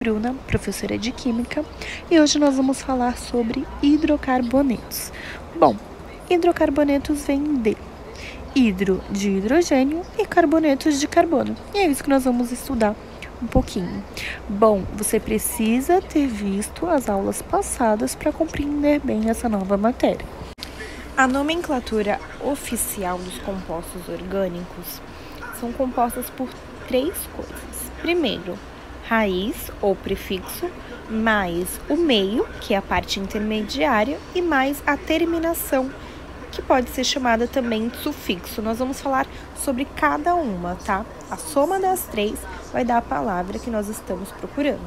Bruna, professora de Química, e hoje nós vamos falar sobre hidrocarbonetos. Bom, hidrocarbonetos vêm de hidro de hidrogênio e carbonetos de carbono. E é isso que nós vamos estudar um pouquinho. Bom, você precisa ter visto as aulas passadas para compreender bem essa nova matéria. A nomenclatura oficial dos compostos orgânicos são compostas por três coisas. Primeiro, raiz ou prefixo, mais o meio, que é a parte intermediária, e mais a terminação, que pode ser chamada também de sufixo. Nós vamos falar sobre cada uma, tá? A soma das três vai dar a palavra que nós estamos procurando.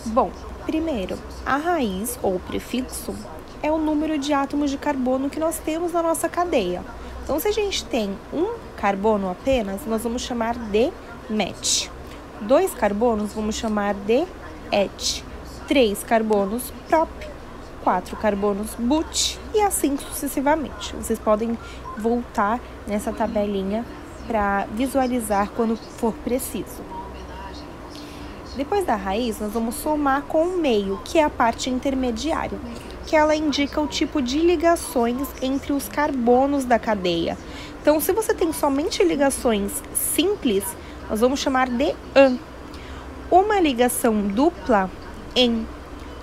Bom, primeiro, a raiz ou prefixo é o número de átomos de carbono que nós temos na nossa cadeia. Então, se a gente tem um carbono apenas, nós vamos chamar de met. 2 carbonos, vamos chamar de et. 3 carbonos prop. 4 carbonos but. E assim sucessivamente. Vocês podem voltar nessa tabelinha para visualizar quando for preciso. Depois da raiz, nós vamos somar com o meio, que é a parte intermediária, que ela indica o tipo de ligações entre os carbonos da cadeia. Então, se você tem somente ligações simples, nós vamos chamar de an. Uma ligação dupla, en.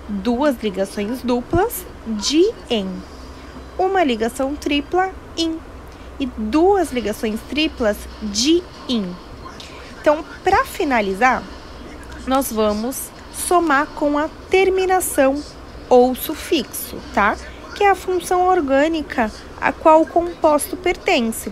2 ligações duplas, de en. Uma ligação tripla, in. E 2 ligações triplas, de in. Então, para finalizar, nós vamos somar com a terminação ou sufixo, tá? Que é a função orgânica a qual o composto pertence.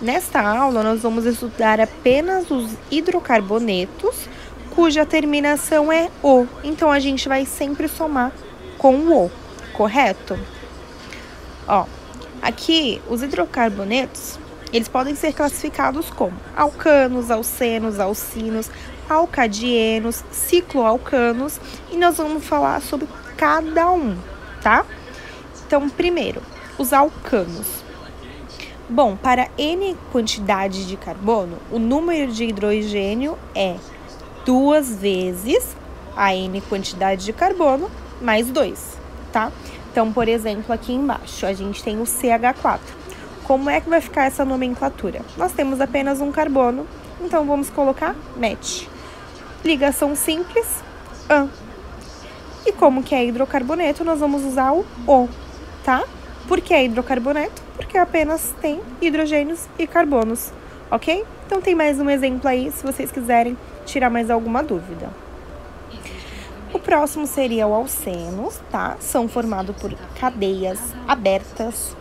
Nesta aula, nós vamos estudar apenas os hidrocarbonetos, cuja terminação é o. Então, a gente vai sempre somar com o, correto? Ó, aqui, os hidrocarbonetos, eles podem ser classificados como alcanos, alcenos, alcinos, alcadienos, cicloalcanos, e nós vamos falar sobre cada um, tá? Então, primeiro, os alcanos. Bom, para N quantidade de carbono, o número de hidrogênio é 2 vezes a N quantidade de carbono mais 2, tá? Então, por exemplo, aqui embaixo, a gente tem o CH4. Como é que vai ficar essa nomenclatura? Nós temos apenas um carbono, então vamos colocar met. Ligação simples, an. E como que é hidrocarboneto, nós vamos usar o, tá? Por que é hidrocarboneto? Porque apenas tem hidrogênios e carbonos, ok? Então, tem mais um exemplo aí, se vocês quiserem tirar mais alguma dúvida. O próximo seria o alcenos, tá? São formados por cadeias abertas,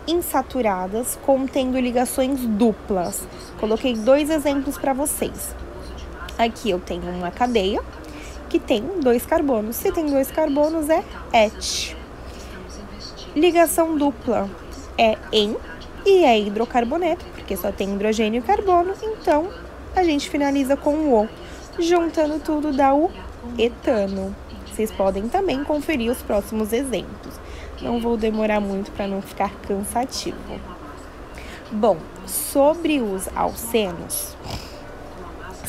insaturadas, contendo ligações duplas. Coloquei 2 exemplos para vocês. Aqui eu tenho uma cadeia que tem 2 carbonos. Se tem 2 carbonos, é et. Ligação dupla é en e é hidrocarboneto, porque só tem hidrogênio e carbono. Então, a gente finaliza com o. Juntando tudo dá o etano. Vocês podem também conferir os próximos exemplos. Não vou demorar muito para não ficar cansativo. Bom, sobre os alcenos,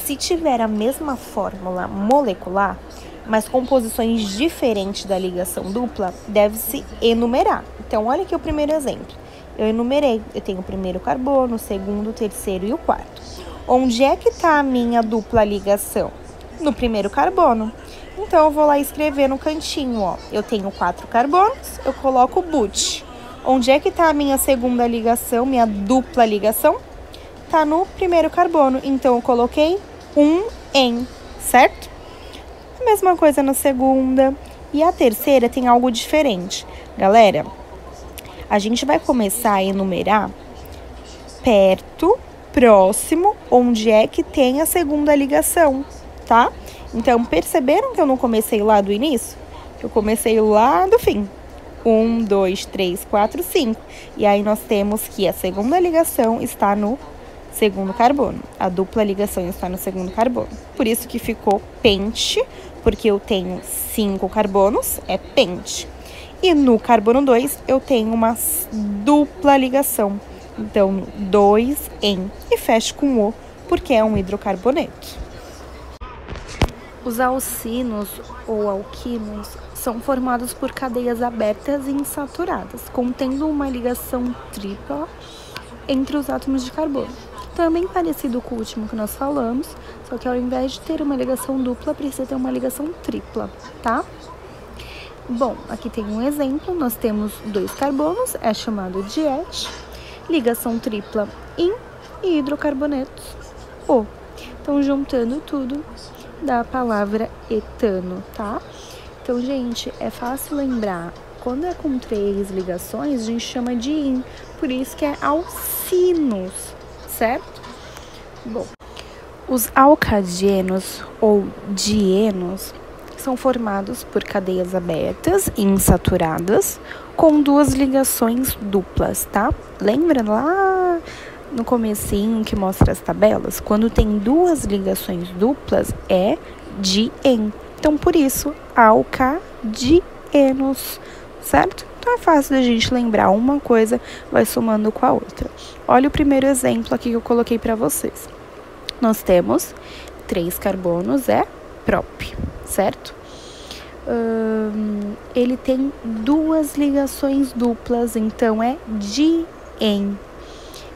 se tiver a mesma fórmula molecular, mas composições diferentes da ligação dupla, deve-se enumerar. Então, olha aqui o primeiro exemplo. Eu enumerei. Eu tenho o primeiro carbono, o segundo, o terceiro e o quarto. Onde é que está a minha dupla ligação? No primeiro carbono. Então, eu vou lá escrever no cantinho, ó. Eu tenho 4 carbonos, eu coloco but. Onde é que está a minha segunda ligação, minha dupla ligação? Está no primeiro carbono. Então, eu coloquei um en, certo? A mesma coisa na segunda. E a terceira tem algo diferente. Galera, a gente vai começar a enumerar perto, próximo, onde é que tem a segunda ligação, tá? Então, perceberam que eu não comecei lá do início? Eu comecei lá do fim. 1, 2, 3, 4, 5. E aí, nós temos que a segunda ligação está no segundo carbono. A dupla ligação está no segundo carbono. Por isso que ficou pente, porque eu tenho 5 carbonos, é pente. E no carbono 2, eu tenho uma dupla ligação. Então, 2 em. E fecho com o, porque é um hidrocarboneto. Os alcinos ou alquinos são formados por cadeias abertas e insaturadas, contendo uma ligação tripla entre os átomos de carbono. Então, é bem parecido com o último que nós falamos, só que ao invés de ter uma ligação dupla, precisa ter uma ligação tripla, tá? Bom, aqui tem um exemplo, nós temos 2 carbonos, é chamado de ET, ligação tripla IN e hidrocarbonetos O. Então, juntando tudo, dá a palavra etano, tá? Então, gente, é fácil lembrar. Quando é com 3 ligações, a gente chama de IN, por isso que é alcinos, certo? Bom, os alcadienos ou dienos são formados por cadeias abertas e insaturadas com 2 ligações duplas, tá? Lembra lá no comecinho que mostra as tabelas? Quando tem 2 ligações duplas é dien. Então, por isso, alcadienos, certo? Então, é fácil da gente lembrar, uma coisa vai somando com a outra. Olha o primeiro exemplo aqui que eu coloquei para vocês. Nós temos 3 carbonos, é prop, certo? Ele tem 2 ligações duplas, então é dien.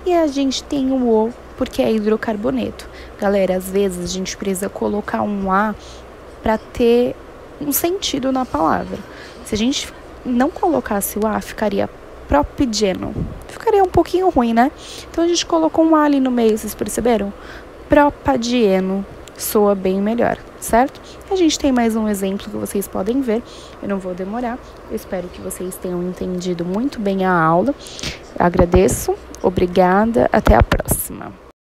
E a gente tem o O, porque é hidrocarboneto. Galera, às vezes a gente precisa colocar um A para ter um sentido na palavra. Se a gente não colocasse o A, ficaria propigeno. Ficaria um pouquinho ruim, né? Então a gente colocou um A ali no meio, vocês perceberam? Propadieno. Soa bem melhor, certo? A gente tem mais um exemplo que vocês podem ver. Eu não vou demorar. Eu espero que vocês tenham entendido muito bem a aula. Eu agradeço. Obrigada. Até a próxima.